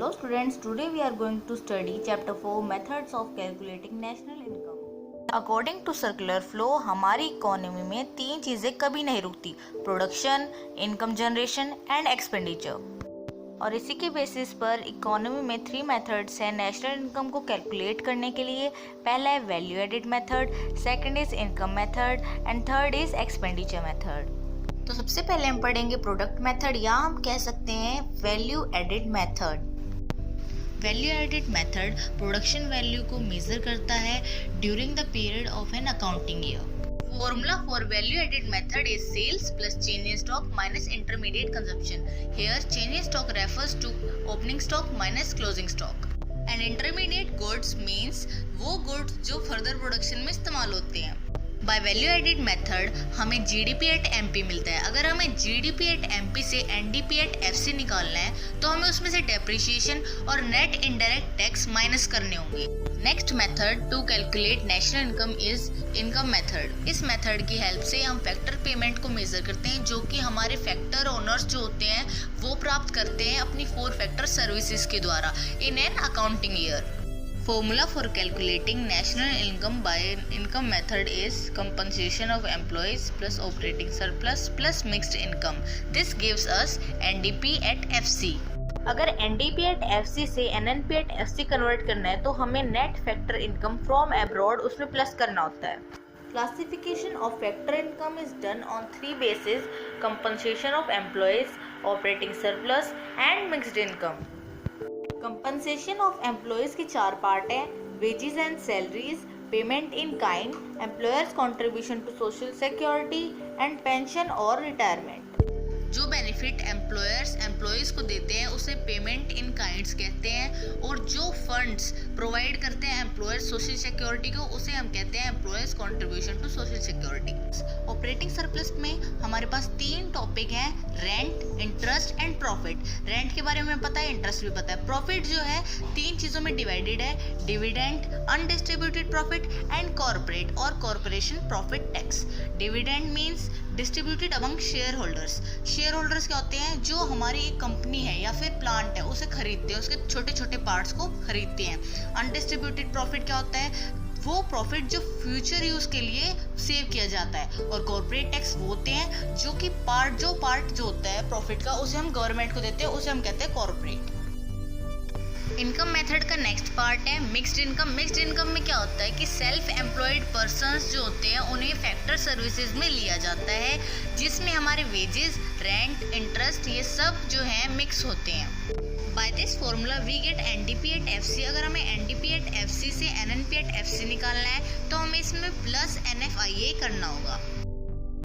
Hello students, today we are going to study chapter 4 methods of calculating national income. According to circular flow, हमारी economy में तीन चीज़ें कभी नहीं रुकती, production, income generation and expenditure. और इसी के बेसिस पर इकोनॉमी में 3 मेथड्स हैं नेशनल इनकम को कैलकुलेट करने के लिए। पहला है value added method, second is income method and third is expenditure method. तो सबसे पहले हम पढ़ेंगे प्रोडक्ट मेथड या हम कह सकते हैं value added method. Value added method production value को मेजर करता है during the period of an accounting year. Formula for value added method is sales plus change in stock minus intermediate consumption. Here change in stock refers to opening stock minus closing stock. And intermediate goods means वो goods जो further production में इस्तेमाल होते हैं। By value added method हमें GDP at MP मिलता है। अगर हमें जीडीपी एट एमपी से एनडीपी एट एफसी निकालना है तो हमें उसमें से डेप्रिसिएशन और नेट इनडायरेक्ट टैक्स माइनस करने होंगे। Next method to calculate national income is income method. इस मेथड की हेल्प से हम फैक्टर पेमेंट को मेजर करते हैं जो कि हमारे फैक्टर ओनर्स जो होते हैं वो प्राप्त करते हैं अपनी 4 फैक्टर सर्विसेज के द्वारा in an accounting year. Formula for calculating national income by income method is compensation of employees plus operating surplus plus mixed income. This gives us NDP at FC. अगर NDP at FC से NNP at FC convert करना है तो हमें net factor income from abroad उसमें plus करना होता है। Classification of factor income is done on 3 bases: compensation of employees, operating surplus and mixed income. Compensation of employees के 4 पार्ट हैं: wages and salaries, payment in kind, employers contribution to social security and pension और retirement. जो benefit employers employees को देते हैं उसे payment in kinds कहते हैं, और जो फंड्स प्रोवाइड करते हैं एम्प्लॉयर्स सोशल सिक्योरिटी को उसे हम कहते हैं employers contribution to social security. Operating surplus में हमारे पास 3 टॉपिक हैं: rent, interest and profit. Rent के बारे में पता है, इंटरेस्ट भी पता है। प्रॉफिट जो है 3 चीज़ों में डिवाइडेड है: dividend, undistributed profit and corporate और corporation profit tax. Dividend means distributed among share holders. Share holders क्या होते हैं? जो हमारी एक कंपनी है या फिर प्लांट है उसे खरीदते हैं, उसके छोटे छोटे पार्ट्स को खरीदते हैं। अनडिस्ट्रीब्यूटेड प्रॉफिट क्या होता है? वो प्रॉफिट जो फ्यूचर यूज के लिए सेव किया जाता है। और कॉर्पोरेट टैक्स वो होते हैं जो कि पार्ट जो होता है प्रॉफिट का उसे हम गवर्नमेंट को देते हैं, उसे हम कहते हैं कॉर्पोरेट। इनकम मेथड का नेक्स्ट पार्ट है मिक्स्ड इनकम। मिक्स्ड इनकम में क्या होता है कि सेल्फ एम्प्लॉयड पर्सन्स जो होते हैं उन्हें फैक्टर सर्विसेज में लिया जाता है, जिसमें हमारे वेजेस, रेंट, इंटरेस्ट ये सब जो है मिक्स होते हैं। By this formula we get NDP at FC. अगर हमें एनडीपी एट एफसी से एनएनपी एट एफसी निकालना है तो हमें इसमें प्लस एनएफआईए करना होगा।